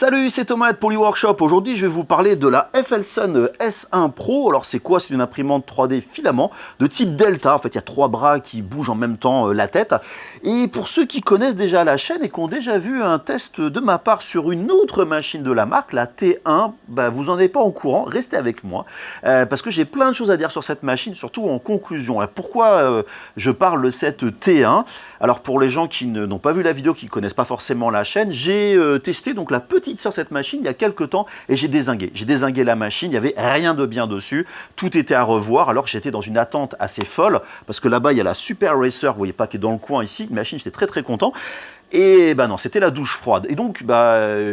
Salut, c'est Thomas de Polyworkshop. Aujourd'hui, je vais vous parler de la FLSUN S1 Pro. Alors, c'est quoi? C'est une imprimante 3D filament de type Delta. En fait, il y a 3 bras qui bougent en même temps la tête. Et pour ceux qui connaissent déjà la chaîne et qui ont déjà vu un test de ma part sur une autre machine de la marque, la T1, vous n'en êtes pas au courant. Restez avec moi parce que j'ai plein de choses à dire sur cette machine, surtout en conclusion. Alors, pourquoi je parle de cette T1? Alors, pour les gens qui n'ont pas vu la vidéo, qui ne connaissent pas forcément la chaîne, j'ai testé donc la petite sur cette machine il y a quelques temps et j'ai dézingué la machine, il n'y avait rien de bien dessus, tout était à revoir alors que j'étais dans une attente assez folle parce que là-bas il y a la Super Racer, vous voyez pas, qui est dans le coin ici, une machine, j'étais très content. Et non, c'était la douche froide et donc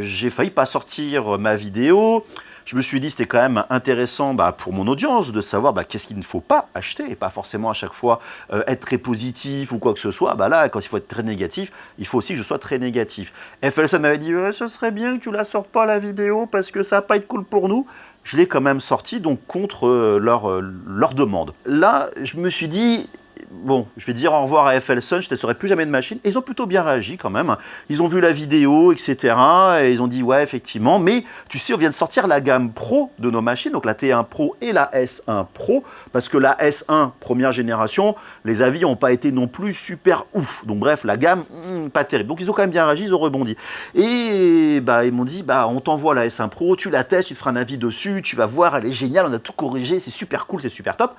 j'ai failli pas sortir ma vidéo. Je me suis dit c'était quand même intéressant pour mon audience de savoir qu'est-ce qu'il ne faut pas acheter et pas forcément à chaque fois être très positif ou quoi que ce soit. Là, quand il faut être très négatif, il faut aussi que je sois très négatif. FLSUN m'avait dit ce serait bien que tu la sortes pas la vidéo parce que ça va pas être cool pour nous. Je l'ai quand même sorti donc contre leur demande. Là, je me suis dit bon, je vais dire au revoir à FLSUN, je ne testerai plus jamais de machine. Et ils ont plutôt bien réagi quand même. Ils ont vu la vidéo, etc. Et ils ont dit, ouais, effectivement. Mais tu sais, on vient de sortir la gamme Pro de nos machines, donc la T1 Pro et la S1 Pro. Parce que la S1, première génération, les avis n'ont pas été non plus super ouf. Donc bref, la gamme, pas terrible. Donc ils ont quand même bien réagi, ils ont rebondi. Et ils m'ont dit, on t'envoie la S1 Pro, tu la testes, tu te feras un avis dessus, tu vas voir, elle est géniale, on a tout corrigé, c'est super cool, c'est super top.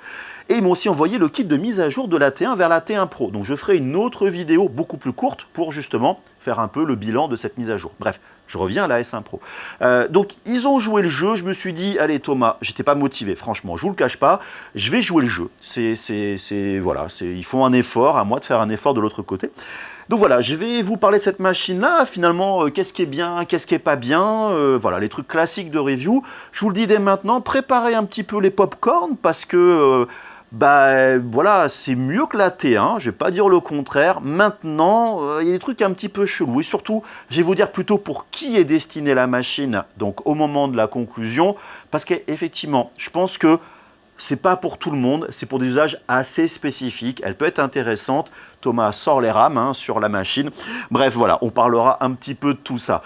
Et ils m'ont aussi envoyé le kit de mise à jour de la T1 vers la T1 Pro. Donc je ferai une autre vidéo beaucoup plus courte pour justement faire un peu le bilan de cette mise à jour. Bref, je reviens à la S1 Pro. Donc ils ont joué le jeu, je me suis dit, allez Thomas, j'étais pas motivé, franchement, je vous le cache pas, je vais jouer le jeu. Voilà, ils font un effort, à moi de faire un effort de l'autre côté. Donc voilà, je vais vous parler de cette machine-là, finalement, qu'est-ce qui est bien, qu'est-ce qui est pas bien, voilà, les trucs classiques de review. Je vous le dis dès maintenant, préparez un petit peu les pop-corn parce que voilà, c'est mieux que la T1, je vais pas dire le contraire. Maintenant, il y a des trucs un petit peu chelous. Et surtout, je vais vous dire plutôt pour qui est destinée la machine, donc au moment de la conclusion. Parce qu'effectivement, je pense que c'est pas pour tout le monde, c'est pour des usages assez spécifiques. Elle peut être intéressante. Thomas sort les rames sur la machine. Bref, voilà, on parlera un petit peu de tout ça.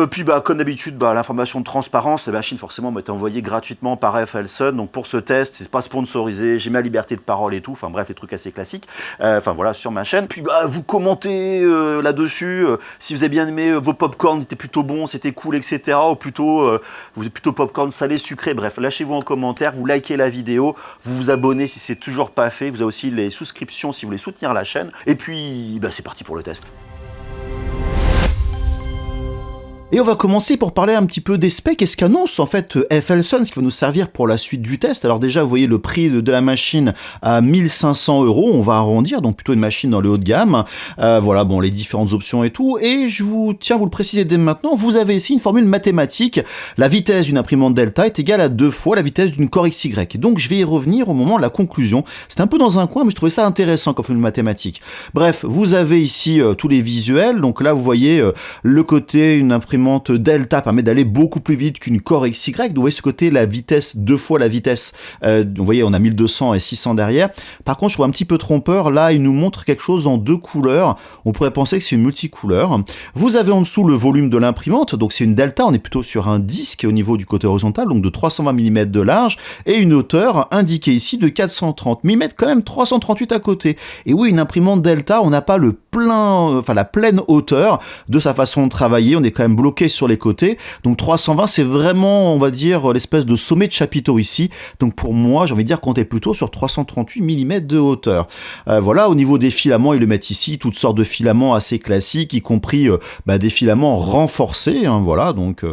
Puis comme d'habitude, l'information de transparence, la machine forcément m'a été envoyée gratuitement par FLSUN. Donc pour ce test, c'est pas sponsorisé, j'ai ma liberté de parole et tout. Enfin bref, les trucs assez classiques. Voilà, sur ma chaîne. Puis vous commentez là-dessus. Si vous avez bien aimé vos popcorn, étaient plutôt bons, c'était cool, etc. Ou plutôt, vous êtes plutôt popcorn salé, sucré. Bref, lâchez-vous en commentaire, vous likez la vidéo, vous vous abonnez si c'est toujours pas fait. Vous avez aussi les souscriptions si vous voulez soutenir la chaîne. Et puis, c'est parti pour le test. Et on va commencer pour parler un petit peu des specs et ce qu'annonce en fait FLSUN, ce qui va nous servir pour la suite du test. Alors déjà, vous voyez le prix de la machine à 1500 €, on va arrondir, donc plutôt une machine dans le haut de gamme. Voilà, bon, les différentes options et tout. Et je vous tiens à vous le préciser dès maintenant, vous avez ici une formule mathématique. La vitesse d'une imprimante Delta est égale à 2 fois la vitesse d'une Core XY. Et donc je vais y revenir au moment de la conclusion. C'était un peu dans un coin, mais je trouvais ça intéressant comme formule mathématique. Bref, vous avez ici tous les visuels. Donc là, vous voyez le côté, une imprimante Delta permet d'aller beaucoup plus vite qu'une Core XY. Donc vous voyez ce côté, la vitesse, 2 fois la vitesse. Vous voyez, on a 1200 et 600 derrière. Par contre, je trouve un petit peu trompeur. Là, il nous montre quelque chose en 2 couleurs. On pourrait penser que c'est une multicouleur. Vous avez en dessous le volume de l'imprimante. Donc c'est une Delta. On est plutôt sur un disque au niveau du côté horizontal, donc de 320 mm de large et une hauteur indiquée ici de 430 mm, quand même 338 à côté. Et oui, une imprimante Delta, on n'a pas la pleine hauteur de sa façon de travailler. On est quand même bloqué sur les côtés. Donc 320, c'est vraiment, on va dire, l'espèce de sommet de chapiteau ici. Donc pour moi, j'ai envie de dire qu'on est plutôt sur 338 mm de hauteur. Voilà, au niveau des filaments, ils le mettent ici, toutes sortes de filaments assez classiques, y compris des filaments renforcés. Voilà, donc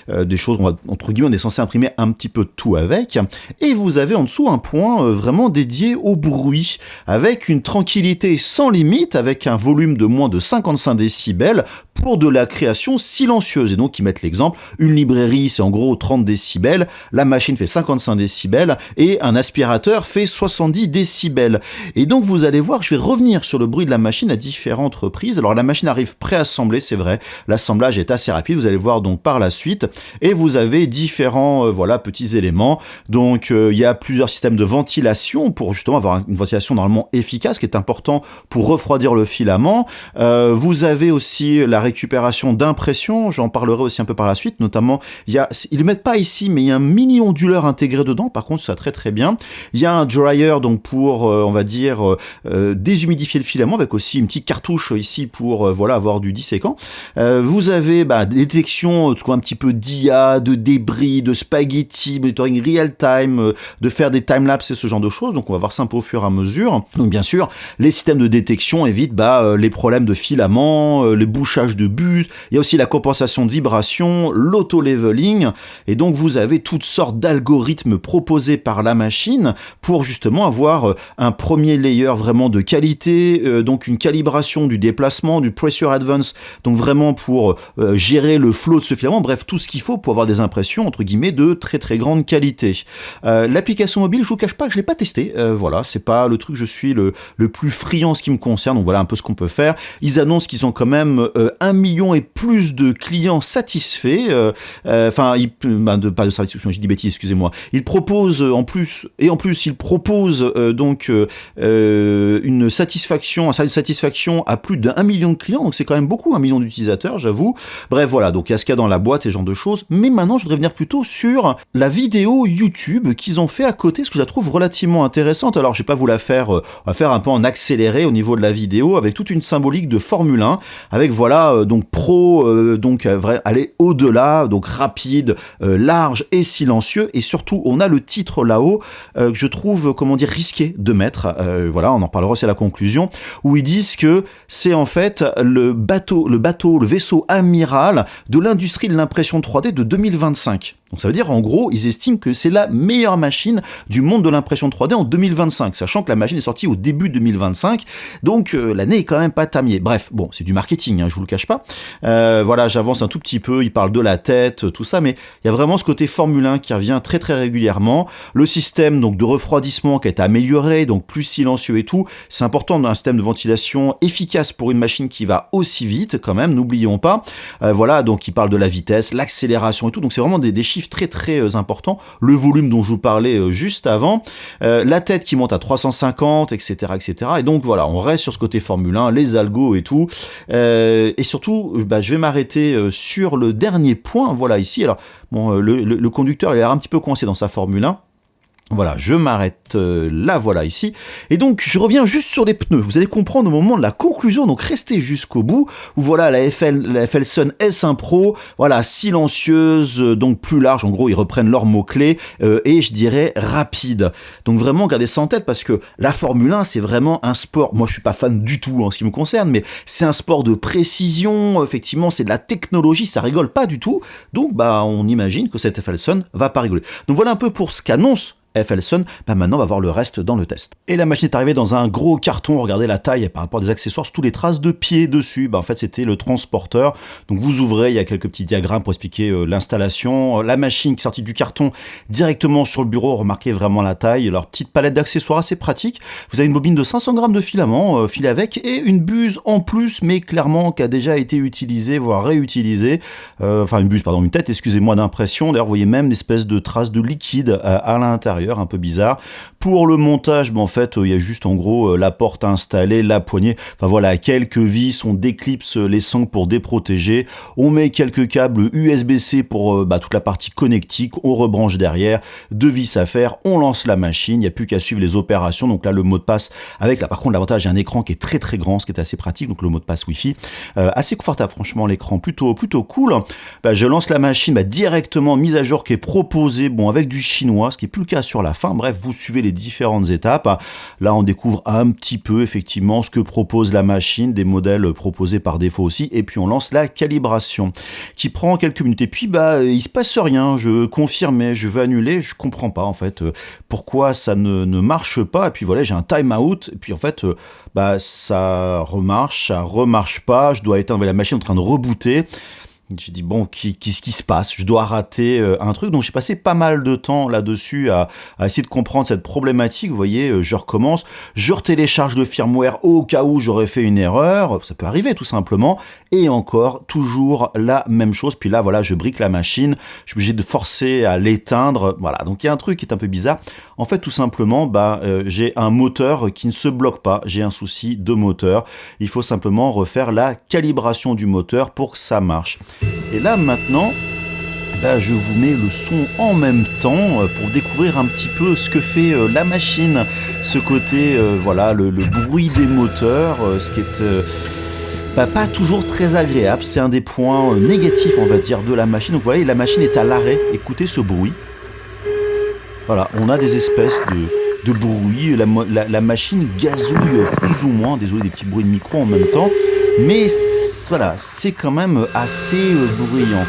des choses, entre guillemets, on est censé imprimer un petit peu de tout avec. Et vous avez en dessous un point vraiment dédié au bruit, avec une tranquillité sans limite, avec un volume de moins de 55 décibels pour de la création silencieuse. Et donc, ils mettent l'exemple, une librairie, c'est en gros 30 décibels, la machine fait 55 décibels, et un aspirateur fait 70 décibels. Et donc, vous allez voir, je vais revenir sur le bruit de la machine à différentes reprises. Alors, la machine arrive préassemblée, c'est vrai, l'assemblage est assez rapide, vous allez voir donc par la suite, et vous avez différents petits éléments. Donc, il y a plusieurs systèmes de ventilation pour justement avoir une ventilation normalement efficace, qui est important pour refroidir le filament. Vous avez aussi la récupération d'impression, j'en parlerai aussi un peu par la suite, notamment, ils le mettent pas ici, mais il y a un mini onduleur intégré dedans, par contre, ça très très bien. Il y a un dryer, donc pour, on va dire, déshumidifier le filament, avec aussi une petite cartouche ici pour, voilà, avoir du disséquant. Vous avez, des détections, un petit peu d'IA, de débris, de spaghetti, monitoring real time, de faire des timelapses et ce genre de choses, donc on va voir ça un peu au fur et à mesure. Donc bien sûr, les systèmes de détection évitent les problèmes de filaments, les bouchages de bus, il y a aussi la compensation de vibration, l'auto-leveling, et donc vous avez toutes sortes d'algorithmes proposés par la machine pour justement avoir un premier layer vraiment de qualité, donc une calibration du déplacement, du pressure advance, donc vraiment pour gérer le flow de ce filament, bref, tout ce qu'il faut pour avoir des impressions, entre guillemets, de très très grande qualité. L'application mobile, je vous cache pas que je l'ai pas testé, voilà, c'est pas le truc, je suis le plus friand en ce qui me concerne, donc voilà un peu ce qu'on peut faire. Ils annoncent qu'ils ont quand même 1 million et plus de clients satisfaits, pas de satisfaction, je dis bêtise, excusez-moi. Ils proposent un satisfaction, un service de satisfaction à plus d'1 million de clients, donc c'est quand même beaucoup, 1 million d'utilisateurs, j'avoue. Bref, voilà, donc il y a ce qu'il y a dans la boîte et ce genre de choses, mais maintenant je voudrais venir plutôt sur la vidéo YouTube qu'ils ont fait à côté, ce que je la trouve relativement intéressante. Alors je vais pas vous la faire, on va faire un peu en accéléré au niveau de la vidéo, avec toute une symbolique de Formule 1, avec voilà, donc pro, aller au-delà, donc rapide, large et silencieux, et surtout on a le titre là-haut, que je trouve, risqué de mettre, voilà, on en parlera aussi à la conclusion, où ils disent que c'est en fait le vaisseau amiral de l'industrie de l'impression 3D de 2025. Donc ça veut dire, en gros, ils estiment que c'est la meilleure machine du monde de l'impression 3D en 2025, sachant que la machine est sortie au début 2025, donc l'année est quand même pas terminée. Bref, bon, c'est du marketing, je vous le cache pas. Voilà, j'avance un tout petit peu, ils parlent de la tête, tout ça, mais il y a vraiment ce côté Formule 1 qui revient très très régulièrement. Le système donc de refroidissement qui a été amélioré, donc plus silencieux et tout, c'est important d'un système de ventilation efficace pour une machine qui va aussi vite quand même, n'oublions pas. Voilà, donc ils parlent de la vitesse, l'accélération et tout, donc c'est vraiment des chiffres très très importants. Le volume dont je vous parlais juste avant, la tête qui monte à 350, etc., etc. Et donc voilà, on reste sur ce côté Formule 1, les algos et tout. Et surtout, je vais m'arrêter sur le dernier point. Voilà ici. Alors bon, le conducteur il a l'air un petit peu coincé dans sa Formule 1. Voilà, je m'arrête là, voilà, ici. Et donc, je reviens juste sur les pneus. Vous allez comprendre au moment de la conclusion, donc restez jusqu'au bout. Où voilà, la FLSun S1 Pro, voilà, silencieuse, donc plus large. En gros, ils reprennent leurs mots-clés et je dirais rapide. Donc vraiment, gardez ça en tête parce que la Formule 1, c'est vraiment un sport. Moi, je suis pas fan du tout en ce qui me concerne, mais c'est un sport de précision. Effectivement, c'est de la technologie, ça rigole pas du tout. Donc, on imagine que cette FLSun va pas rigoler. Donc voilà un peu pour ce qu'annonce FLSun, maintenant on va voir le reste dans le test. Et la machine est arrivée dans un gros carton, regardez la taille par rapport à des accessoires, surtout les traces de pieds dessus, en fait c'était le transporteur. Donc vous ouvrez, il y a quelques petits diagrammes pour expliquer l'installation. La machine qui est sortie du carton directement sur le bureau, remarquez vraiment la taille. Alors petite palette d'accessoires assez pratique, vous avez une bobine de 500 grammes de filament filé avec et une buse en plus, mais clairement qui a déjà été utilisée, voire réutilisée. Une tête, excusez-moi, d'impression. D'ailleurs vous voyez même l'espèce de traces de liquide à l'intérieur, un peu bizarre. Pour le montage, en fait, il y a juste en gros la porte à installer, la poignée, enfin voilà, quelques vis, on déclipse les sangles pour déprotéger, on met quelques câbles USB-C pour toute la partie connectique, on rebranche derrière, 2 vis à faire, on lance la machine, il n'y a plus qu'à suivre les opérations. Donc là, le mot de passe avec, par contre, l'avantage, il y a un écran qui est très très grand, ce qui est assez pratique, donc le mot de passe Wi-Fi, assez confortable, franchement, l'écran plutôt cool. Je lance la machine, directement mise à jour qui est proposée, avec du chinois, ce qui est plus le cas sur la fin. Bref, vous suivez les différentes étapes. Là, on découvre un petit peu effectivement ce que propose la machine, des modèles proposés par défaut aussi, et puis on lance la calibration qui prend quelques minutes. Et puis, il se passe rien. Je confirme, je veux annuler. Je comprends pas en fait pourquoi ça ne marche pas. Et puis voilà, j'ai un time out. Et puis en fait, ça remarche pas. Je dois éteindre la machine en train de rebooter. J'ai dit, qu'est-ce qui se passe? Je dois rater un truc. Donc, j'ai passé pas mal de temps là-dessus à essayer de comprendre cette problématique. Vous voyez, je recommence. Je retélécharge le firmware au cas où j'aurais fait une erreur. Ça peut arriver, tout simplement. Et encore, toujours la même chose. Puis là, voilà, je brique la machine. Je suis obligé de forcer à l'éteindre. Voilà. Donc, il y a un truc qui est un peu bizarre. En fait, tout simplement, j'ai un moteur qui ne se bloque pas. J'ai un souci de moteur. Il faut simplement refaire la calibration du moteur pour que ça marche. Et là maintenant, je vous mets le son en même temps pour découvrir un petit peu ce que fait la machine, ce côté, voilà, le bruit des moteurs, ce qui est pas toujours très agréable. C'est un des points négatifs, on va dire, de la machine. Donc voilà, la machine est à l'arrêt, écoutez ce bruit. Voilà, on a des espèces de bruit, la machine gazouille plus ou moins, désolé des petits bruits de micro en même temps, mais voilà, c'est quand même assez bruyant.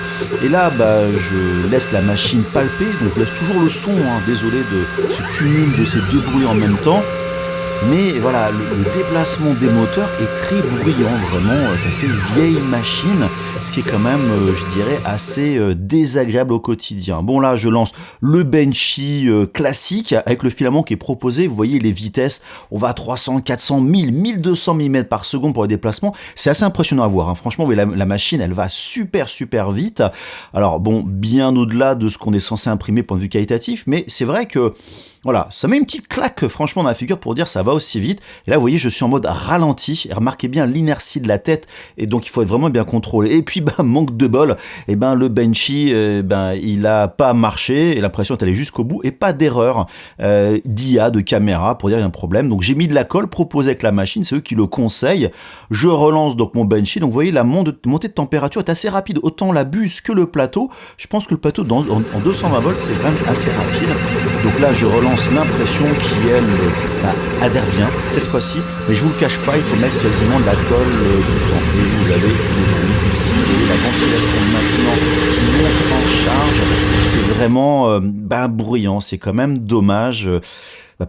Et là, je laisse la machine palper, donc je laisse toujours le son, désolé de ce cumul de ces deux bruits en même temps. Mais voilà, le déplacement des moteurs est très bruyant, vraiment, ça fait une vieille machine, ce qui est quand même, je dirais, assez désagréable au quotidien. Bon là, je lance le Benchy classique, avec le filament qui est proposé, vous voyez les vitesses, on va à 300, 400, 1000, 1200 mm par seconde pour les déplacements, c'est assez impressionnant à voir, franchement, vous voyez, la machine, elle va super vite, alors bon, bien au-delà de ce qu'on est censé imprimer point de vue qualitatif, mais c'est vrai que, voilà, ça met une petite claque franchement dans la figure pour dire ça va aussi vite. Et là vous voyez je suis en mode ralenti, et remarquez bien l'inertie de la tête, et donc il faut être vraiment bien contrôlé. Et puis manque de bol, le Benchy il a pas marché, et l'impression est allée jusqu'au bout, et pas d'erreur d'IA, de caméra pour dire il y a un problème. Donc j'ai mis de la colle proposée avec la machine, c'est eux qui le conseillent. Je relance donc mon Benchy, donc vous voyez la montée de température est assez rapide, autant la buse que le plateau. Je pense que le plateau en 220 volts c'est quand même assez rapide. Donc là je relance l'impression qui, elle, adhère bien cette fois-ci, mais je vous le cache pas, il faut mettre quasiment de la colle tout le temps. Et vous avez le bruit ici, et la ventilation maintenant qui monte en charge, c'est vraiment bruyant, c'est quand même dommage.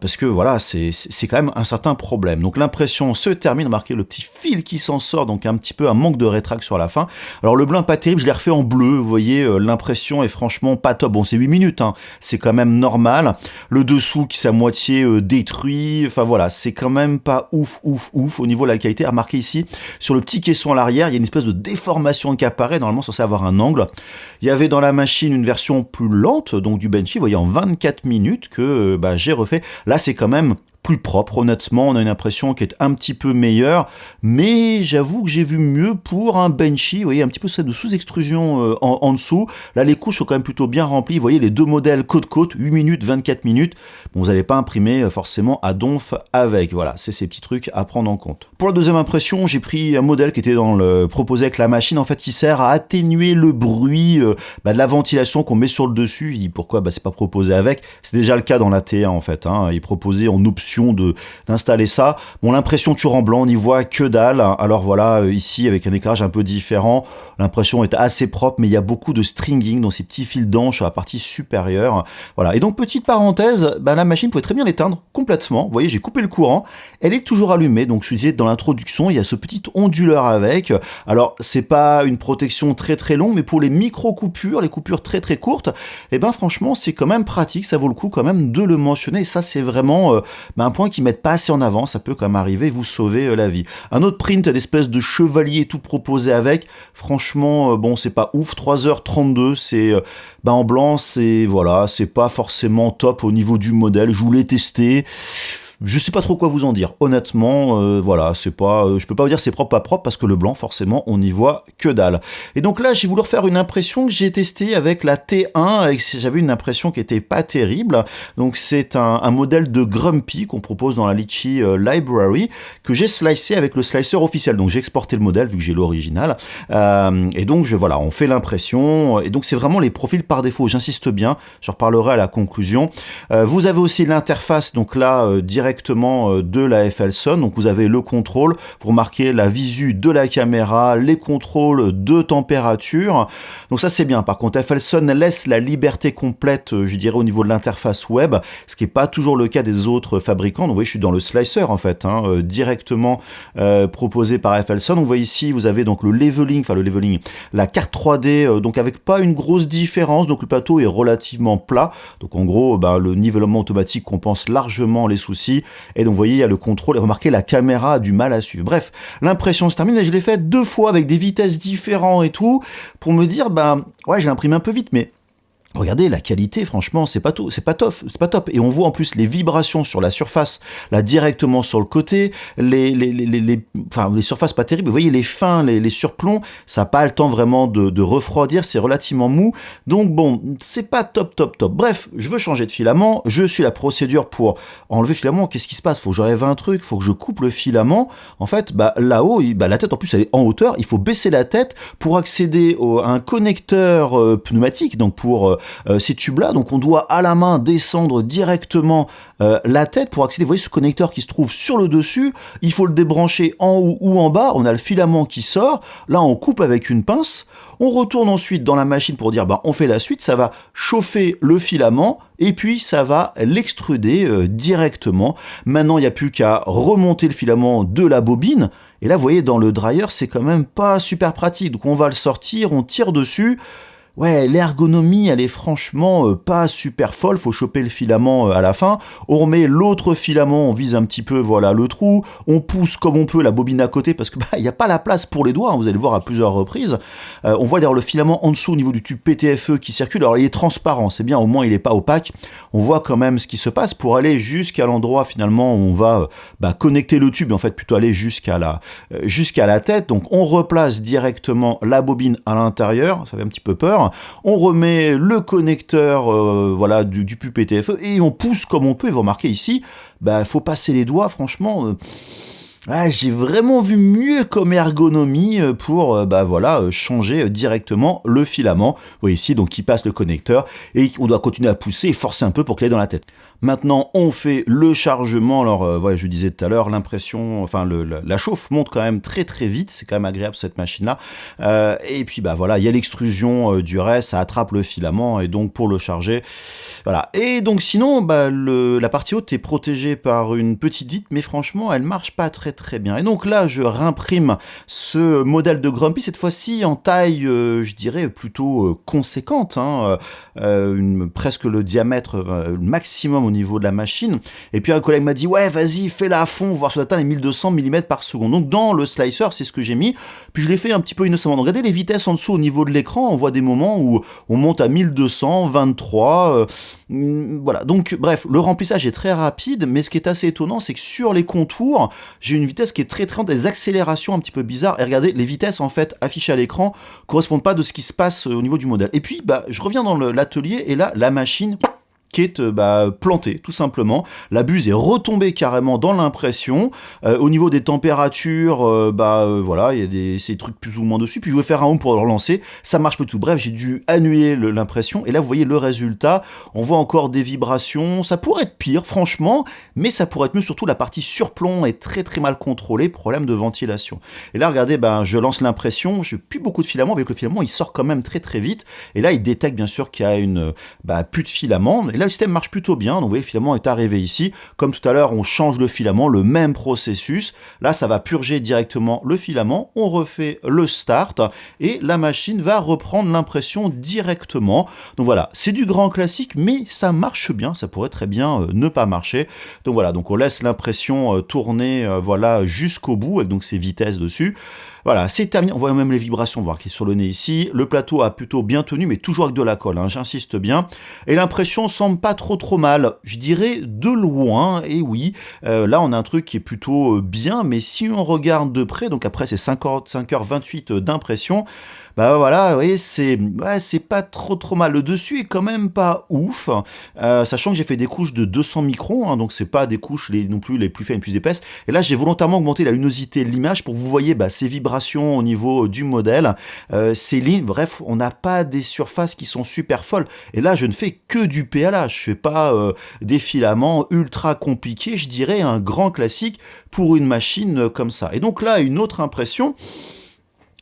Parce que voilà, c'est quand même un certain problème. Donc l'impression se termine, remarquez le petit fil qui s'en sort, donc un petit peu un manque de rétract sur la fin. Alors le blanc pas terrible, je l'ai refait en bleu, vous voyez, l'impression est franchement pas top. Bon, c'est 8 minutes, c'est quand même normal. Le dessous qui s'est à moitié détruit, enfin voilà, c'est quand même pas ouf au niveau de la qualité. Remarquez ici, sur le petit caisson à l'arrière, il y a une espèce de déformation qui apparaît, normalement censé avoir un angle. Il y avait dans la machine une version plus lente, donc du Benchy, vous voyez, en 24 minutes que j'ai refait. Là, c'est quand même plus propre, honnêtement, on a une impression qui est un petit peu meilleure, mais j'avoue que j'ai vu mieux pour un Benchy, vous voyez, un petit peu ça de sous-extrusion en dessous. Là, les couches sont quand même plutôt bien remplies, vous voyez, les deux modèles côte-côte, 8 minutes, 24 minutes. Bon, vous n'allez pas imprimer forcément à donf avec, voilà, c'est ces petits trucs à prendre en compte. Pour la deuxième impression, j'ai pris un modèle qui était proposé avec la machine, en fait, qui sert à atténuer le bruit de la ventilation qu'on met sur le dessus. Il dit pourquoi c'est pas proposé avec, c'est déjà le cas dans la T1 en fait, il est proposé en option d'installer ça. Bon, l'impression toujours en blanc, on n'y voit que dalle. Alors voilà, ici avec un éclairage un peu différent, l'impression est assez propre, mais il y a beaucoup de stringing dans ces petits fils d'anche sur la partie supérieure. Voilà. Et donc petite parenthèse, la machine pouvait très bien l'éteindre complètement. Vous voyez, j'ai coupé le courant, elle est toujours allumée. Donc je disais dans l'introduction, il y a ce petit onduleur avec. Alors c'est pas une protection très longue, mais pour les micro coupures, les coupures très courtes, franchement c'est quand même pratique. Ça vaut le coup quand même de le mentionner. Et ça c'est vraiment un point qu'ils mettent pas assez en avant, ça peut quand même arriver et vous sauver la vie. Un autre print d'espèce de chevalier tout proposé avec, franchement, c'est pas ouf, 3h32, c'est en blanc, c'est voilà, c'est pas forcément top au niveau du modèle, je voulais tester. Je sais pas trop quoi vous en dire, honnêtement, voilà, c'est pas, je peux pas vous dire c'est propre pas propre parce que le blanc forcément on n'y voit que dalle. Et donc là j'ai voulu refaire une impression que j'ai testée avec la T1, j'avais une impression qui était pas terrible, donc c'est un modèle de Grumpy qu'on propose dans la Litchi Library, que j'ai slicé avec le slicer officiel, donc j'ai exporté le modèle vu que j'ai l'original, et donc voilà, on fait l'impression, et donc c'est vraiment les profils par défaut, j'insiste bien, j'en reparlerai à la conclusion. Vous avez aussi l'interface, donc là directement de la FLSON, donc vous avez le contrôle, vous remarquez la visu de la caméra, les contrôles de température, donc ça c'est bien. Par contre FLSON laisse la liberté complète, je dirais, au niveau de l'interface web, ce qui n'est pas toujours le cas des autres fabricants. Donc vous voyez, je suis dans le slicer en fait, directement proposé par FLSON. On voit ici, vous avez donc le leveling, la carte 3D, donc avec pas une grosse différence, donc le plateau est relativement plat, donc en gros le nivellement automatique compense largement les soucis. Et donc vous voyez, il y a le contrôle, et remarquez, la caméra a du mal à suivre. Bref, l'impression se termine, et je l'ai fait 2 fois avec des vitesses différentes et tout, pour me dire, ouais, j'ai imprimé un peu vite, mais Regardez la qualité, franchement, c'est pas tout, c'est pas top, c'est pas top. Et on voit en plus les vibrations sur la surface, là directement sur le côté, enfin les surfaces pas terribles. Vous voyez les fins, les surplombs, ça a pas le temps vraiment de refroidir, c'est relativement mou. Donc bon, c'est pas top, top, top. Bref, je veux changer de filament, je suis la procédure pour enlever le filament. Qu'est-ce qui se passe? Faut que j'enlève un truc, faut que je coupe le filament. En fait, bah là-haut, la tête en plus elle est en hauteur. Il faut baisser la tête pour accéder à un connecteur pneumatique, donc pour ces tubes-là. Donc on doit à la main descendre directement la tête pour accéder. Vous voyez ce connecteur qui se trouve sur le dessus. Il faut le débrancher en haut ou en bas. On a le filament qui sort. Là, on coupe avec une pince. On retourne ensuite dans la machine pour dire, on fait la suite. Ça va chauffer le filament et puis ça va l'extruder directement. Maintenant, il n'y a plus qu'à remonter le filament de la bobine. Et là, vous voyez, dans le dryer, c'est quand même pas super pratique. Donc on va le sortir, on tire dessus. Ouais, l'ergonomie, elle est franchement pas super folle, faut choper le filament à la fin, on remet l'autre filament, on vise un petit peu, voilà, le trou, on pousse comme on peut la bobine à côté, parce que il n'y a pas la place pour les doigts, hein, vous allez le voir à plusieurs reprises. On voit d'ailleurs le filament en dessous au niveau du tube PTFE qui circule, alors il est transparent, c'est bien, au moins il n'est pas opaque, on voit quand même ce qui se passe pour aller jusqu'à l'endroit finalement où on va connecter le tube, en fait plutôt aller jusqu'à la tête, donc on replace directement la bobine à l'intérieur, ça fait un petit peu peur. On remet le connecteur voilà, du pub PTFE et on pousse comme on peut. Et vous remarquez ici, faut passer les doigts, franchement. J'ai vraiment vu mieux comme ergonomie pour voilà, changer directement le filament. Vous voyez ici, donc il passe le connecteur et on doit continuer à pousser et forcer un peu pour qu'il aille dans la tête. Maintenant, on fait le chargement. Alors, voilà, je disais tout à l'heure, l'impression, enfin, la chauffe monte quand même très très vite. C'est quand même agréable cette machine-là. Et puis, voilà, il y a l'extrusion du reste, ça attrape le filament et donc pour le charger, voilà. Et donc sinon, la partie haute est protégée par une petite vitre, mais franchement, elle marche pas très très bien. Et donc là, je réimprime ce modèle de Grumpy, cette fois-ci en taille, je dirais, plutôt conséquente, hein, presque le diamètre maximum au niveau de la machine. Et puis un collègue m'a dit, ouais, vas-y, fais-la à fond, voir si on atteint les 1200 mm par seconde. Donc dans le slicer, c'est ce que j'ai mis. Puis je l'ai fait un petit peu innocemment. Donc regardez les vitesses en dessous au niveau de l'écran, on voit des moments où on monte à 1200, 23, voilà. Donc bref, le remplissage est très rapide, mais ce qui est assez étonnant, c'est que sur les contours, j'ai une vitesse qui est très très lente, des accélérations un petit peu bizarres. Et regardez, les vitesses en fait affichées à l'écran correspondent pas de ce qui se passe au niveau du modèle. Et puis je reviens dans l'atelier et là, la machine qui est planté, tout simplement. La buse est retombée carrément dans l'impression. Au niveau des températures, voilà, il y a ces trucs plus ou moins dessus. Puis je vais faire un home pour le relancer, ça marche pas du tout. Bref, j'ai dû annuler l'impression. Et là, vous voyez le résultat. On voit encore des vibrations. Ça pourrait être pire, franchement, mais ça pourrait être mieux. Surtout, la partie surplomb est très très mal contrôlée. Problème de ventilation. Et là, regardez, je lance l'impression. J'ai plus beaucoup de filaments. Avec le filament, il sort quand même très très vite. Et là, il détecte bien sûr qu'il y a plus de filament. Et là, le système marche plutôt bien. Donc, vous voyez, le filament est arrivé ici. Comme tout à l'heure, on change le filament, le même processus. Là, ça va purger directement le filament. On refait le start et la machine va reprendre l'impression directement. Donc voilà, c'est du grand classique, mais ça marche bien. Ça pourrait très bien ne pas marcher. Donc voilà, donc on laisse l'impression tourner voilà, jusqu'au bout avec donc ces vitesses dessus. Voilà, c'est terminé. On voit même les vibrations, on voit qu'il est sur le nez ici. Le plateau a plutôt bien tenu, mais toujours avec de la colle, hein, j'insiste bien. Et l'impression semble pas trop mal. Je dirais de loin, et oui, là on a un truc qui est plutôt bien, mais si on regarde de près, donc après c'est 5h28 d'impression, voilà, oui, c'est pas trop mal. Le dessus est quand même pas ouf, sachant que j'ai fait des couches de 200 microns, hein, donc c'est pas des couches non plus les plus fines, les plus épaisses. Et là, j'ai volontairement augmenté la luminosité de l'image pour que vous voyez ces vibrations au niveau du modèle, ces lignes. Bref, on n'a pas des surfaces qui sont super folles. Et là, je ne fais que du PLA. Je fais pas des filaments ultra compliqués. Je dirais un grand classique pour une machine comme ça. Et donc là, une autre impression.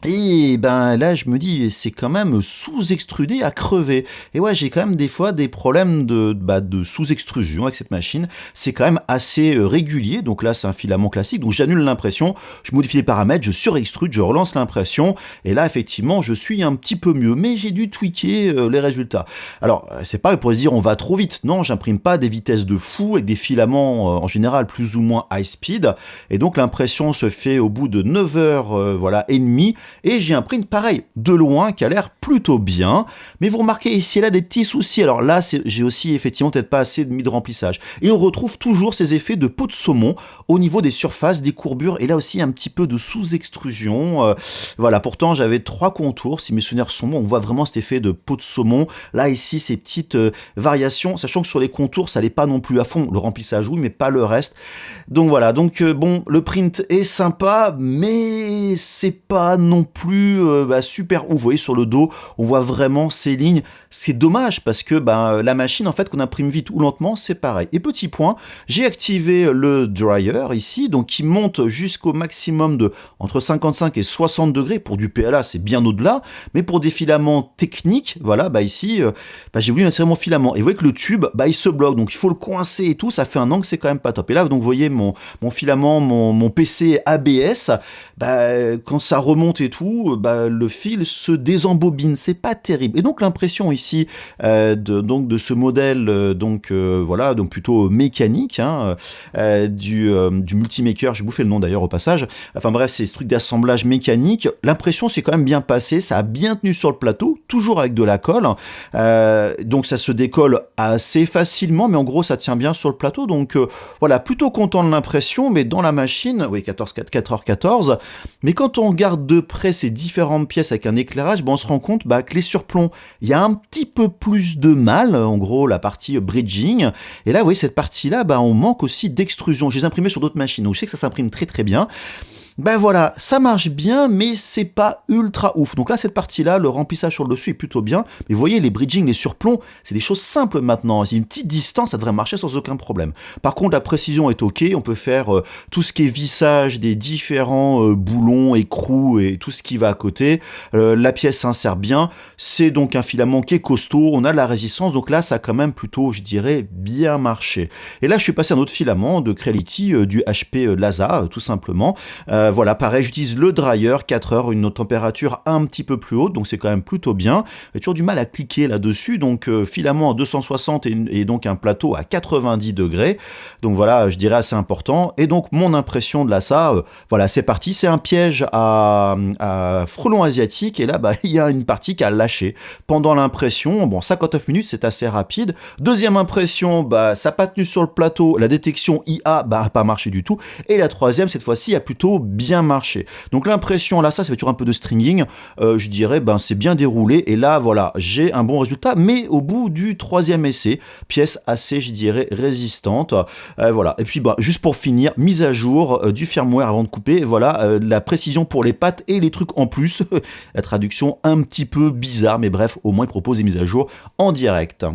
Et là je me dis c'est quand même sous-extrudé à crever. Et ouais, j'ai quand même des fois des problèmes de sous-extrusion avec cette machine. C'est quand même assez régulier. Donc là c'est un filament classique. Donc j'annule l'impression, je modifie les paramètres, je surextrude, je relance l'impression. Et là effectivement je suis un petit peu mieux. Mais j'ai dû tweaker les résultats. Alors c'est pas pour se dire on va trop vite. Non, j'imprime pas des vitesses de fou avec des filaments en général plus ou moins high speed. Et donc l'impression se fait au bout de 9 heures voilà, et demie. et j'ai un print pareil, de loin, qui a l'air plutôt bien, mais vous remarquez ici et là des petits soucis. Alors là, j'ai aussi effectivement peut-être pas assez mis de remplissage. Et on retrouve toujours ces effets de peau de saumon au niveau des surfaces, des courbures, et là aussi un petit peu de sous-extrusion. Voilà, pourtant j'avais 3 contours, si mes souvenirs sont bons, on voit vraiment cet effet de peau de saumon. Là ici, ces petites variations, sachant que sur les contours, ça n'est pas non plus à fond. Le remplissage, oui, mais pas le reste. Donc voilà, donc bon, le print est sympa, mais c'est pas non plus super ouf. Vous voyez sur le dos, on voit vraiment ces lignes. C'est dommage parce que la machine, en fait, qu'on imprime vite ou lentement, c'est pareil. Et petit point, j'ai activé le dryer ici, donc qui monte jusqu'au maximum de entre 55 et 60 degrés. Pour du PLA, c'est bien au-delà, mais pour des filaments techniques, voilà, ici, j'ai voulu insérer mon filament. Et vous voyez que le tube, il se bloque, donc il faut le coincer et tout, ça fait un angle, c'est quand même pas top. Et là, donc vous voyez mon filament, mon PC ABS, quand ça remonte et tout, le fil se désembobine, c'est pas terrible. Et donc l'impression ici de ce modèle, donc plutôt mécanique, du Multimaker, j'ai bouffé le nom d'ailleurs au passage. Enfin bref, c'est ce truc d'assemblage mécanique. L'impression c'est quand même bien passé, ça a bien tenu sur le plateau, toujours avec de la colle. Donc ça se décolle assez facilement, mais en gros ça tient bien sur le plateau. Donc voilà, plutôt content de l'impression, mais dans la machine, oui, 4h14, mais quand on regarde de près ces différentes pièces avec un éclairage, on se rend compte que les surplombs, il y a un petit peu plus de mal, en gros la partie bridging, et là vous voyez cette partie-là, on manque aussi d'extrusion. Je les ai imprimés sur d'autres machines, donc je sais que ça s'imprime très très bien. Voilà, ça marche bien, mais c'est pas ultra ouf. Donc là, cette partie-là, le remplissage sur le dessus est plutôt bien. Mais vous voyez, les bridging, les surplombs, c'est des choses simples maintenant. Il y a une petite distance, ça devrait marcher sans aucun problème. Par contre, la précision est ok. On peut faire tout ce qui est vissage des différents boulons, écrous et tout ce qui va à côté. La pièce s'insère bien. C'est donc un filament qui est costaud. On a de la résistance. Donc là, ça a quand même plutôt, je dirais, bien marché. Et là, je suis passé à un autre filament de Creality, du HP Lasa, tout simplement. Voilà, pareil, j'utilise le dryer, 4 heures, une température un petit peu plus haute, donc c'est quand même plutôt bien. J'ai toujours du mal à cliquer là-dessus, donc filament à 260 et donc un plateau à 90 degrés. Donc voilà, je dirais assez important. Et donc mon impression de Lasa, voilà, c'est parti. C'est un piège à frelon asiatique, et là, il y a une partie qui a lâché pendant l'impression. Bon, 59 minutes, c'est assez rapide. Deuxième impression, ça n'a pas tenu sur le plateau. La détection IA, n'a pas marché du tout. Et la troisième, cette fois-ci, a plutôt bien marché. Donc l'impression là, ça fait toujours un peu de stringing, je dirais c'est bien déroulé, et là voilà, j'ai un bon résultat, mais au bout du 3e essai, pièce assez, je dirais, résistante. Voilà, et puis juste pour finir, mise à jour du firmware avant de couper, voilà, la précision pour les pattes et les trucs en plus. La traduction un petit peu bizarre, mais bref, au moins il propose des mises à jour en direct.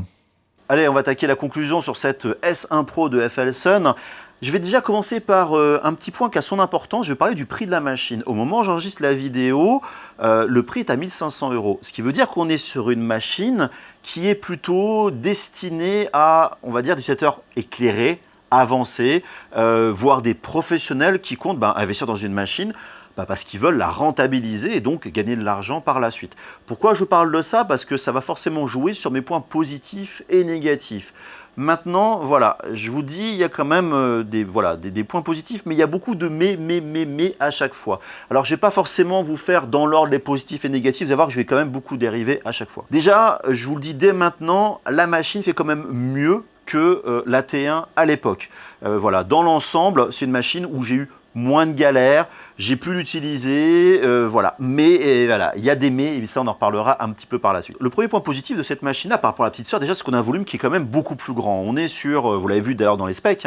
Allez, on va attaquer la conclusion sur cette S1 Pro de FLSun. Je vais déjà commencer par un petit point qui a son importance. Je vais parler du prix de la machine. Au moment où j'enregistre la vidéo, le prix est à 1 500 €. Ce qui veut dire qu'on est sur une machine qui est plutôt destinée à, on va dire, des utilisateurs éclairés, avancés, voire des professionnels qui comptent investir dans une machine parce qu'ils veulent la rentabiliser et donc gagner de l'argent par la suite. Pourquoi je parle de ça? Parce que ça va forcément jouer sur mes points positifs et négatifs. Maintenant, voilà, je vous dis, il y a quand même des points positifs, mais il y a beaucoup de mais à chaque fois. Alors, je ne vais pas forcément vous faire dans l'ordre les positifs et négatifs, vous allez voir que je vais quand même beaucoup dériver à chaque fois. Déjà, je vous le dis dès maintenant, la machine fait quand même mieux que la T1 à l'époque. Voilà, dans l'ensemble, c'est une machine où j'ai eu moins de galères, j'ai pu l'utiliser, voilà. Mais voilà, il y a des mais, et ça on en reparlera un petit peu par la suite. Le premier point positif de cette machine-là par rapport à la petite sœur, déjà, c'est qu'on a un volume qui est quand même beaucoup plus grand. On est sur, vous l'avez vu d'ailleurs dans les specs,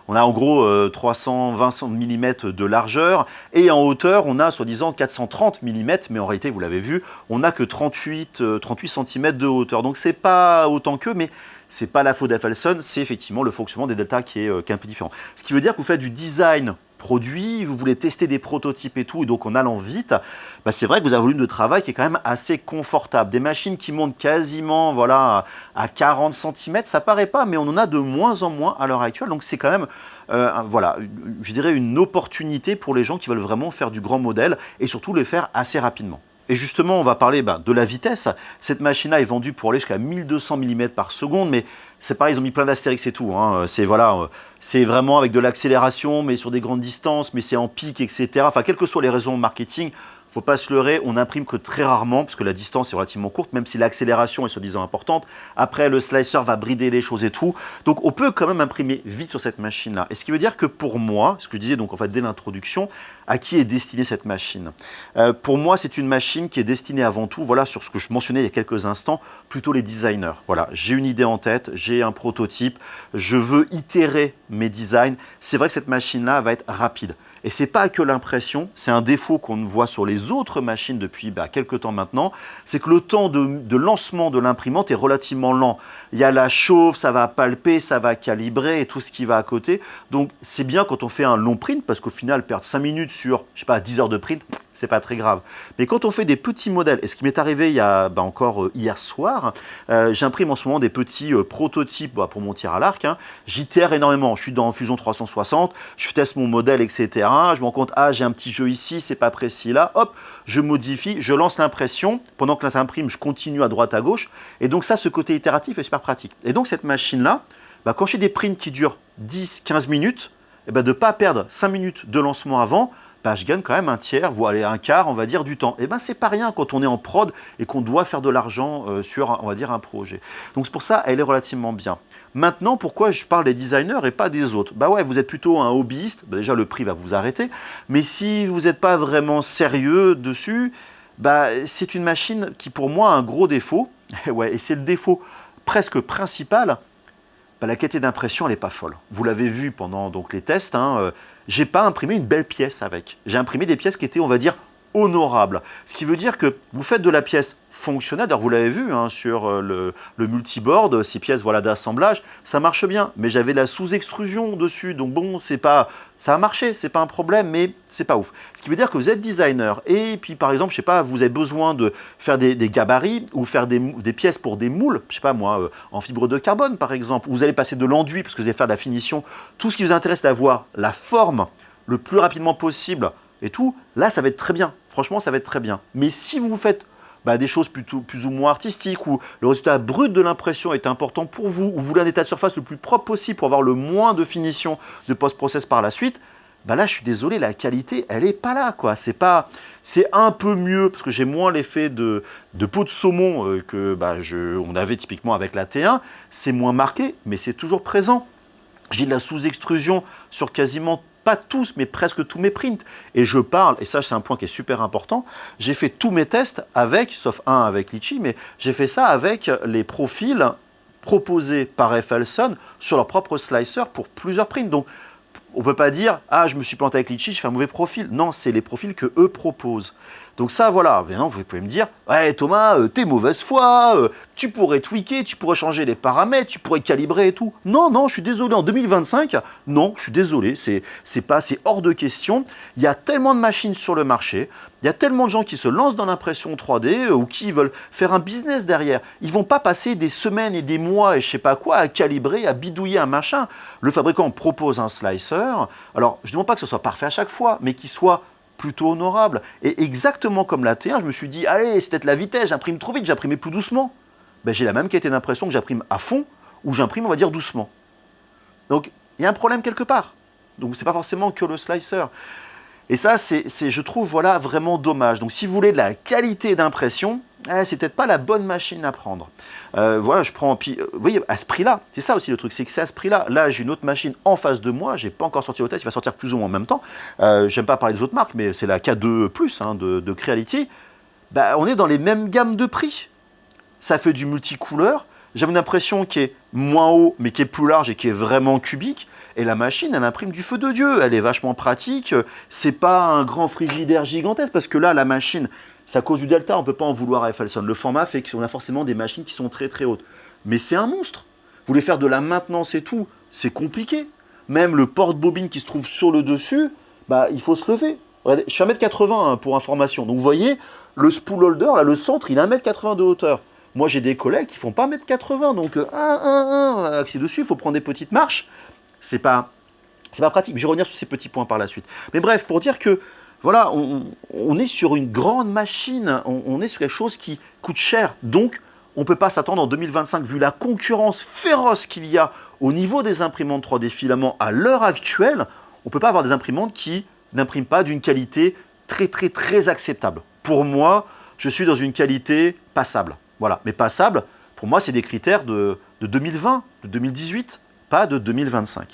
on a en gros 320 mm de largeur, et en hauteur, on a soi-disant 430 mm, mais en réalité, vous l'avez vu, on n'a que 38 cm de hauteur. Donc c'est pas autant que, mais c'est pas la faute d'FLSun, c'est effectivement le fonctionnement des deltas qui est un peu différent. Ce qui veut dire que vous faites du design produit, vous voulez tester des prototypes et tout, et donc en allant vite, c'est vrai que vous avez un volume de travail qui est quand même assez confortable. Des machines qui montent quasiment voilà, à 40 cm, ça paraît pas, mais on en a de moins en moins à l'heure actuelle, donc c'est quand même voilà, je dirais une opportunité pour les gens qui veulent vraiment faire du grand modèle et surtout le faire assez rapidement. Et justement, on va parler de la vitesse. Cette machine-là est vendue pour aller jusqu'à 1200 mm par seconde, mais c'est pareil, ils ont mis plein d'astérix et tout. C'est voilà, c'est vraiment avec de l'accélération, mais sur des grandes distances, mais c'est en pic, etc. Enfin, quelles que soient les raisons marketing, faut pas se leurrer, on n'imprime que très rarement, parce que la distance est relativement courte, même si l'accélération est soi-disant importante. Après, le slicer va brider les choses et tout. Donc, on peut quand même imprimer vite sur cette machine-là. Et ce qui veut dire que pour moi, ce que je disais donc en fait dès l'introduction, à qui est destinée cette machine? Pour moi, c'est une machine qui est destinée avant tout, voilà, sur ce que je mentionnais il y a quelques instants, plutôt les designers. Voilà, j'ai une idée en tête, j'ai un prototype, je veux itérer mes designs. C'est vrai que cette machine-là va être rapide. Et ce n'est pas que l'impression, c'est un défaut qu'on voit sur les autres machines depuis quelques temps maintenant, c'est que le temps de lancement de l'imprimante est relativement lent. Il y a la chauffe, ça va palper, ça va calibrer et tout ce qui va à côté. Donc c'est bien quand on fait un long print, parce qu'au final, perdre 5 minutes sur, je sais pas, 10 heures de print, c'est pas très grave. Mais quand on fait des petits modèles, et ce qui m'est arrivé il y a encore hier soir, j'imprime en ce moment des petits prototypes pour mon tir à l'arc. J'itère énormément. Je suis dans Fusion 360, je teste mon modèle, etc. Je me rends compte, j'ai un petit jeu ici, c'est pas précis là. Hop, je modifie, je lance l'impression. Pendant que là, ça imprime, je continue à droite, à gauche. Et donc ça, ce côté itératif est super pratique. Et donc cette machine-là, quand j'ai des prints qui durent 10-15 minutes, de ne pas perdre 5 minutes de lancement avant, je gagne quand même un tiers, voire un quart, on va dire, du temps. Et c'est pas rien quand on est en prod et qu'on doit faire de l'argent sur, on va dire, un projet. Donc c'est pour ça, elle est relativement bien. Maintenant, pourquoi je parle des designers et pas des autres? Ouais, vous êtes plutôt un hobbyiste, déjà le prix va vous arrêter, mais si vous n'êtes pas vraiment sérieux dessus, c'est une machine qui pour moi a un gros défaut, ouais, et c'est le défaut presque principal. La qualité d'impression, elle n'est pas folle. Vous l'avez vu pendant donc, les tests, j'ai pas imprimé une belle pièce avec. J'ai imprimé des pièces qui étaient, on va dire, honorables. Ce qui veut dire que vous faites de la pièce fonctionnelle. D'ailleurs, vous l'avez vu sur le multiboard, 6 pièces voilà, d'assemblage, ça marche bien. Mais j'avais la sous-extrusion dessus. Donc bon, c'est pas, ça a marché, c'est pas un problème, mais c'est pas ouf. Ce qui veut dire que vous êtes designer. Et puis, par exemple, je sais pas, vous avez besoin de faire des gabarits ou faire des pièces pour des moules, je sais pas moi, en fibre de carbone, par exemple. Vous allez passer de l'enduit parce que vous allez faire de la finition. Tout ce qui vous intéresse, d'avoir la forme le plus rapidement possible et tout, là, ça va être très bien. Franchement, ça va être très bien. Mais si vous faites des choses plus ou moins artistiques, où le résultat brut de l'impression est important pour vous, ou vous voulez un état de surface le plus propre possible pour avoir le moins de finition de post-process par la suite, là, je suis désolé, la qualité, elle n'est pas là, quoi. C'est un peu mieux, parce que j'ai moins l'effet de peau de saumon que on avait typiquement avec la T1. C'est moins marqué, mais c'est toujours présent. J'ai de la sous-extrusion sur quasiment pas tous, mais presque tous mes prints. Et je parle, et ça c'est un point qui est super important, j'ai fait tous mes tests avec, sauf un avec Litchi, mais j'ai fait ça avec les profils proposés par FLSUN sur leur propre slicer pour plusieurs prints. Donc on ne peut pas dire « Ah, je me suis planté avec Litchi, je fais un mauvais profil ». Non, c'est les profils que eux proposent. Donc ça, voilà. Maintenant, vous pouvez me dire « Ouais, Thomas, t'es mauvaise foi, tu pourrais tweaker, tu pourrais changer les paramètres, tu pourrais calibrer et tout. » Non, non, je suis désolé. En 2025, non, je suis désolé. C'est hors de question. Il y a tellement de machines sur le marché. Il y a tellement de gens qui se lancent dans l'impression 3D ou qui veulent faire un business derrière. Ils ne vont pas passer des semaines et des mois et je ne sais pas quoi à calibrer, à bidouiller un machin. Le fabricant propose un slicer. Alors, je ne demande pas que ce soit parfait à chaque fois, mais qu'il soit plutôt honorable. Et exactement comme la T1, je me suis dit, allez, c'est peut-être la vitesse, j'imprime trop vite, j'imprimais plus doucement. J'ai la même qualité d'impression que j'imprime à fond ou j'imprime, on va dire, doucement. Donc, il y a un problème quelque part. Donc, ce n'est pas forcément que le slicer. Et ça, je trouve, voilà, vraiment dommage. Donc, si vous voulez de la qualité d'impression, c'est peut-être pas la bonne machine à prendre. Voilà, je prends, puis, vous voyez, à ce prix-là, c'est ça aussi le truc, c'est que c'est à ce prix-là. Là, j'ai une autre machine en face de moi, j'ai pas encore sorti au test, il va sortir plus ou moins en même temps. J'aime pas parler des autres marques, mais c'est la K2+, de Creality. On est dans les mêmes gammes de prix. Ça fait du multicouleur. J'avais une impression qui est moins haut, mais qui est plus large et qui est vraiment cubique. Et la machine, elle imprime du feu de Dieu. Elle est vachement pratique. C'est pas un grand frigidaire gigantesque, parce que là, la machine, c'est à cause du delta, on ne peut pas en vouloir à FLSUN. Le format fait qu'on a forcément des machines qui sont très très hautes. Mais c'est un monstre. Vous voulez faire de la maintenance et tout, c'est compliqué. Même le porte-bobine qui se trouve sur le dessus, il faut se lever. Regardez, je fais 1m80 pour information. Donc vous voyez, le spool holder, là, le centre, il a 1m80 de hauteur. Moi, j'ai des collègues qui font pas 1m80, donc axé dessus, il faut prendre des petites marches. C'est pas pratique. Je vais revenir sur ces petits points par la suite. Mais bref, pour dire que, voilà, on est sur une grande machine, on est sur quelque chose qui coûte cher. Donc, on ne peut pas s'attendre en 2025, vu la concurrence féroce qu'il y a au niveau des imprimantes 3D filaments à l'heure actuelle, on ne peut pas avoir des imprimantes qui n'impriment pas d'une qualité très très très acceptable. Pour moi, je suis dans une qualité passable. Voilà, mais passable, pour moi, c'est des critères de 2020, de 2018, pas de 2025.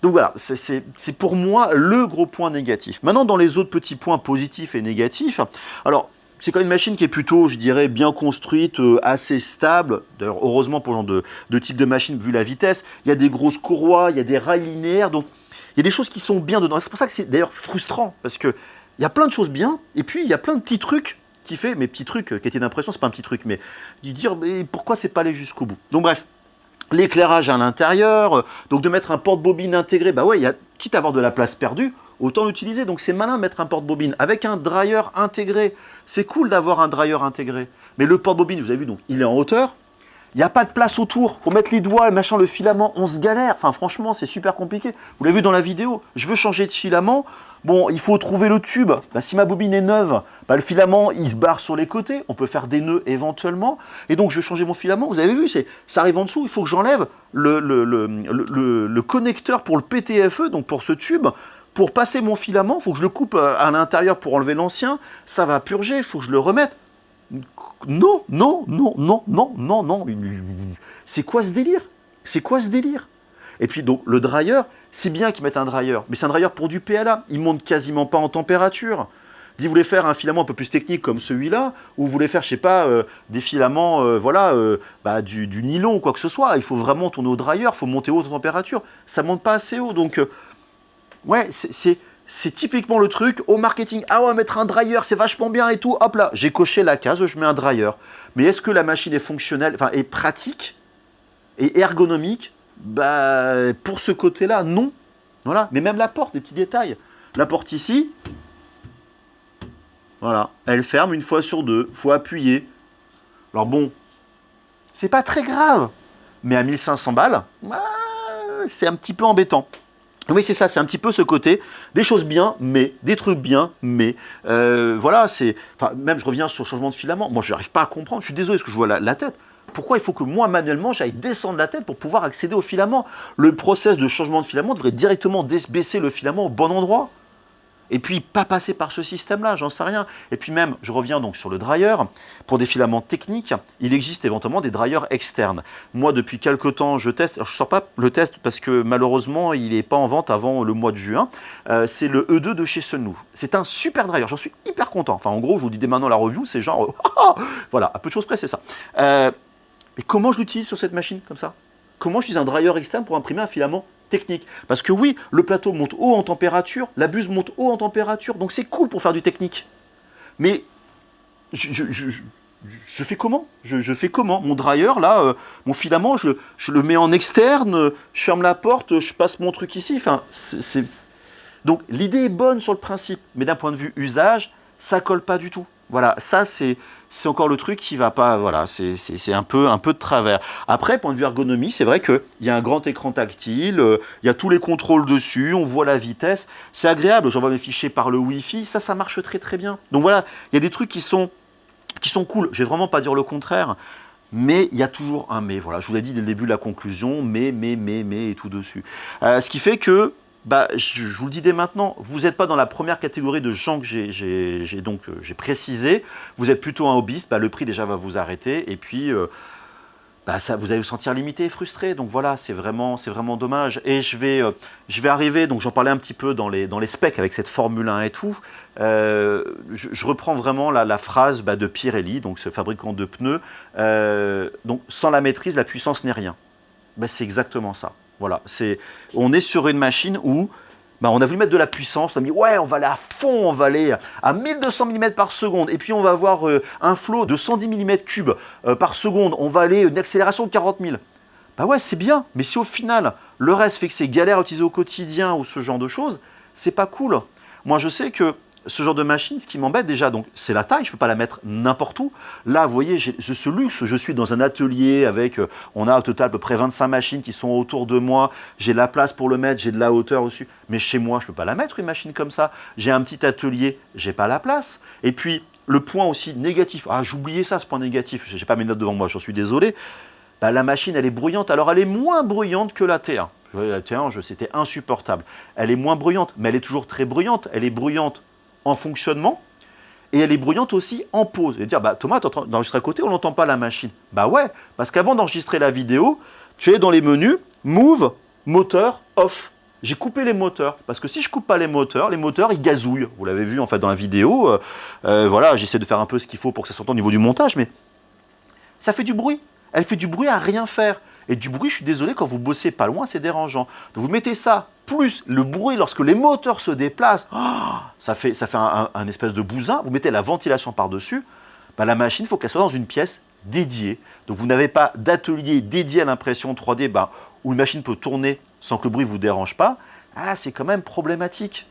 Donc voilà, c'est pour moi le gros point négatif. Maintenant, dans les autres petits points positifs et négatifs, alors c'est quand même une machine qui est plutôt, je dirais, bien construite, assez stable. D'ailleurs, heureusement pour ce genre de type de machine, vu la vitesse, il y a des grosses courroies, il y a des rails linéaires, donc il y a des choses qui sont bien dedans. C'est pour ça que c'est d'ailleurs frustrant, parce qu'il y a plein de choses bien, et puis il y a plein de petits trucs qui fait, mes petits trucs, qualité d'impression, c'est pas un petit truc, mais de dire mais pourquoi c'est pas allé jusqu'au bout. Donc bref. L'éclairage à l'intérieur, donc de mettre un porte-bobine intégré, bah ouais, quitte à avoir de la place perdue, autant l'utiliser. Donc c'est malin de mettre un porte-bobine avec un dryer intégré. C'est cool d'avoir un dryer intégré. Mais le porte-bobine, vous avez vu, donc il est en hauteur. Il n'y a pas de place autour pour mettre les doigts, machin, le filament, on se galère. Enfin, franchement, c'est super compliqué. Vous l'avez vu dans la vidéo. Je veux changer de filament. Bon, il faut trouver le tube. Bah, si ma bobine est neuve, bah, le filament, il se barre sur les côtés. On peut faire des nœuds éventuellement. Et donc, je vais changer mon filament. Vous avez vu, ça arrive en dessous. Il faut que j'enlève le connecteur pour le PTFE, donc pour ce tube. Pour passer mon filament, il faut que je le coupe à l'intérieur pour enlever l'ancien. Ça va purger, il faut que je le remette. Non, non, non, non, non, non, non. C'est quoi ce délire? C'est quoi ce délire? Et puis donc le dryer, c'est bien qu'ils mettent un dryer, mais c'est un dryer pour du PLA. Il monte quasiment pas en température. Vous voulez faire un filament un peu plus technique comme celui-là, ou vous voulez faire, je sais pas, des filaments, voilà, du nylon ou quoi que ce soit. Il faut vraiment tourner au dryer, il faut monter haut en température. Ça monte pas assez haut, donc ouais, c'est typiquement le truc au marketing. Ah ouais, mettre un dryer, c'est vachement bien et tout. Hop là, j'ai coché la case, je mets un dryer. Mais est-ce que la machine est fonctionnelle, enfin, est pratique et ergonomique? Bah, pour ce côté-là, non. Voilà. Mais même la porte, des petits détails. La porte ici, voilà, elle ferme une fois sur deux. Il faut appuyer. Alors bon, c'est pas très grave. Mais à 1500 balles, c'est un petit peu embêtant. Oui, c'est ça, c'est un petit peu ce côté, des choses bien, mais, des trucs bien, mais, voilà, enfin, même je reviens sur le changement de filament, moi je n'arrive pas à comprendre, je suis désolé parce que je vois la tête, pourquoi il faut que moi manuellement j'aille descendre la tête pour pouvoir accéder au filament? Le process de changement de filament devrait directement baisser le filament au bon endroit. Et puis, pas passer par ce système-là, j'en sais rien. Et puis même, je reviens donc sur le dryer. Pour des filaments techniques, il existe éventuellement des dryers externes. Moi, depuis quelques temps, je teste. Alors, je ne sors pas le test parce que malheureusement, il n'est pas en vente avant le mois de juin. C'est le E2 de chez Sunnu. C'est un super dryer, j'en suis hyper content. Enfin, en gros, je vous dis dès maintenant la review, c'est genre... voilà, à peu de choses près, c'est ça. Mais comment je l'utilise sur cette machine, comme ça? Comment j'utilise un dryer externe pour imprimer un filament technique? Parce que oui, le plateau monte haut en température, la buse monte haut en température, donc c'est cool pour faire du technique. Mais je fais comment? Je fais comment? Mon dryer, là, mon filament, je le mets en externe, je ferme la porte, je passe mon truc ici. Enfin, donc l'idée est bonne sur le principe, mais d'un point de vue usage, ça colle pas du tout. Voilà, ça c'est encore le truc qui va pas, voilà, c'est un peu de travers. Après, point de vue ergonomie, c'est vrai qu'il y a un grand écran tactile, il y a tous les contrôles dessus, on voit la vitesse, c'est agréable, j'envoie mes fichiers par le Wi-Fi, ça marche très très bien. Donc voilà, il y a des trucs qui sont cool, je vais vraiment pas dire le contraire, mais il y a toujours un mais, voilà, je vous l'ai dit dès le début de la conclusion, mais et tout dessus. Ce qui fait que, bah, je vous le dis dès maintenant, vous n'êtes pas dans la première catégorie de gens que j'ai précisé. Vous êtes plutôt un hobbyiste, bah, le prix déjà va vous arrêter. Et puis, bah, vous allez vous sentir limité et frustré. Donc voilà, c'est vraiment dommage. Et je vais arriver, donc j'en parlais un petit peu dans les specs avec cette Formule 1 et tout. Je reprends vraiment la phrase de Pirelli, donc ce fabricant de pneus. Donc sans la maîtrise, la puissance n'est rien. Bah, c'est exactement ça. Voilà, on est sur une machine où on a voulu mettre de la puissance, on a dit ouais, on va aller à fond, on va aller à 1200 mm par seconde, et puis on va avoir un flot de 110 mm3 par seconde, on va aller une accélération de 40 000. Bah ouais, c'est bien, mais si au final, le reste fait que c'est galère à utiliser au quotidien ou ce genre de choses, c'est pas cool. Moi, je sais que ce genre de machine, ce qui m'embête déjà, donc c'est la taille, je ne peux pas la mettre n'importe où. Là, vous voyez, j'ai ce luxe, je suis dans un atelier avec, on a au total à peu près 25 machines qui sont autour de moi, j'ai la place pour le mettre, j'ai de la hauteur dessus, mais chez moi, je ne peux pas la mettre, une machine comme ça. J'ai un petit atelier, j'ai pas la place. Et puis, le point aussi négatif, j'oubliais ça, ce point négatif, je n'ai pas mes notes devant moi, j'en suis désolé, la machine, elle est bruyante, alors elle est moins bruyante que la T1. La T1, c'était insupportable. Elle est moins bruyante, mais elle est toujours très bruyante, elle est bruyante en fonctionnement et elle est bruyante aussi en pause. Et dire, bah, Thomas, tu es en train d'enregistrer à côté, on n'entend pas la machine. Bah ouais, parce qu'avant d'enregistrer la vidéo, tu es dans les menus, Move, moteur, off. J'ai coupé les moteurs, parce que si je coupe pas les moteurs, ils gazouillent. Vous l'avez vu en fait dans la vidéo. Voilà, j'essaie de faire un peu ce qu'il faut pour que ça s'entende au niveau du montage, mais ça fait du bruit. Elle fait du bruit à rien faire. Et du bruit, je suis désolé, quand vous bossez pas loin, c'est dérangeant. Donc vous mettez ça, plus le bruit lorsque les moteurs se déplacent, ça fait un espèce de bousin. Vous mettez la ventilation par-dessus, bah, la machine, il faut qu'elle soit dans une pièce dédiée. Donc vous n'avez pas d'atelier dédié à l'impression 3D bah, où une machine peut tourner sans que le bruit ne vous dérange pas. Ah, c'est quand même problématique.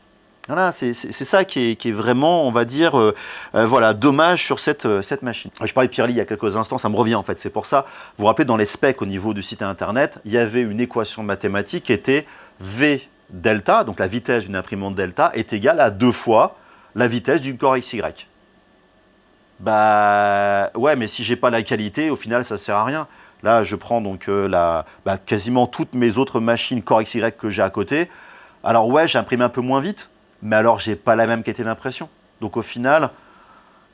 Voilà, c'est ça qui est vraiment, on va dire, voilà, dommage sur cette machine. Je parlais de Pirelli il y a quelques instants, ça me revient en fait, c'est pour ça. Vous vous rappelez, dans les specs au niveau du site internet, il y avait une équation mathématique qui était V delta, donc la vitesse d'une imprimante delta, est égale à 2 fois la vitesse du Core XY. Bah ouais, mais si j'ai pas la qualité, au final, ça sert à rien. Là, je prends donc quasiment toutes mes autres machines Core XY que j'ai à côté. Alors ouais, j'imprime un peu moins vite, mais alors j'ai pas la même qualité d'impression. Donc au final,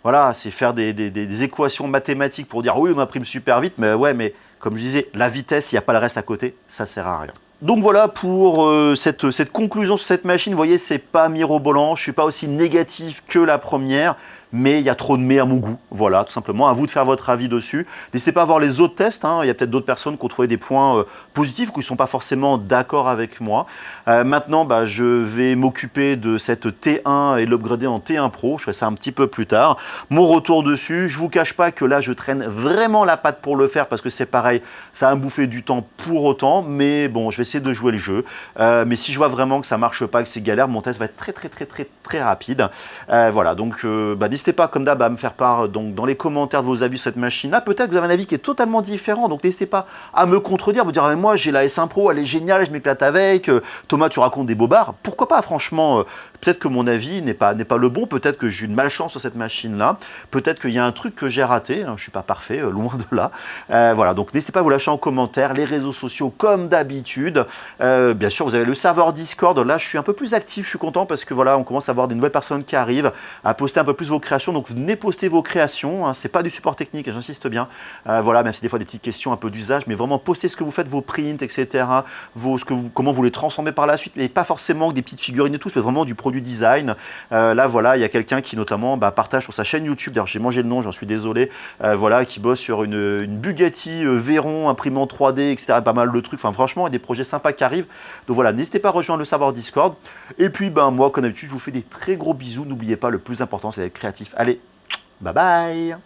voilà, c'est faire des équations mathématiques pour dire oui, on imprime super vite, mais ouais, mais comme je disais, la vitesse, il n'y a pas le reste à côté, ça sert à rien. Donc voilà pour cette conclusion sur cette machine. Vous voyez, c'est pas mirobolant, je suis pas aussi négatif que la première, mais il y a trop de mais à mon goût. Voilà, tout simplement, à vous de faire votre avis dessus. N'hésitez pas à voir les autres tests, hein. Il y a peut-être d'autres personnes qui ont trouvé des points positifs ou qui ne sont pas forcément d'accord avec moi. Maintenant, bah, je vais m'occuper de cette T1 et l'upgrader en T1 Pro. Je ferai ça un petit peu plus tard. Mon retour dessus, je vous cache pas que là, je traîne vraiment la patte pour le faire parce que c'est pareil, ça a bouffé du temps pour autant, mais bon, je vais essayer de jouer le jeu. Mais si je vois vraiment que ça marche pas, que c'est galère, mon test va être très rapide. Voilà, donc n'hésitez pas comme d'hab à me faire part donc, dans les commentaires de vos avis sur cette machine-là. Peut-être que vous avez un avis qui est totalement différent, donc n'hésitez pas à me contredire, me dire moi j'ai la S1 Pro, elle est géniale, je m'éclate avec. Thomas, tu racontes des bobards. Pourquoi pas, franchement, peut-être que mon avis n'est pas le bon, peut-être que j'ai une malchance sur cette machine-là, peut-être qu'il y a un truc que j'ai raté, hein, je ne suis pas parfait, loin de là. Voilà, donc n'hésitez pas à vous lâcher en commentaire, les réseaux sociaux comme d'habitude. Bien sûr, vous avez le serveur Discord, là je suis un peu plus actif, je suis content parce que voilà, on commence à avoir des nouvelles personnes qui arrivent, à poster un peu plus vos créations, donc venez poster vos créations, hein, c'est pas du support technique, j'insiste bien, voilà, même si des fois des petites questions un peu d'usage, mais vraiment postez ce que vous faites, vos prints, etc., comment vous les transformez par la suite, mais pas forcément des petites figurines et tout, mais vraiment du produit design. Là voilà, il y a quelqu'un qui notamment partage sur sa chaîne YouTube, d'ailleurs j'ai mangé le nom, j'en suis désolé, voilà, qui bosse sur une Bugatti Veyron, imprimant 3D, etc., pas mal de trucs, enfin franchement, il y a des projets sympas qui arrivent, donc voilà, n'hésitez pas à rejoindre le serveur Discord, et puis moi, comme d'habitude, je vous fais des très gros bisous, n'oubliez pas, le plus important, c'est d'être créatif. Allez, bye bye.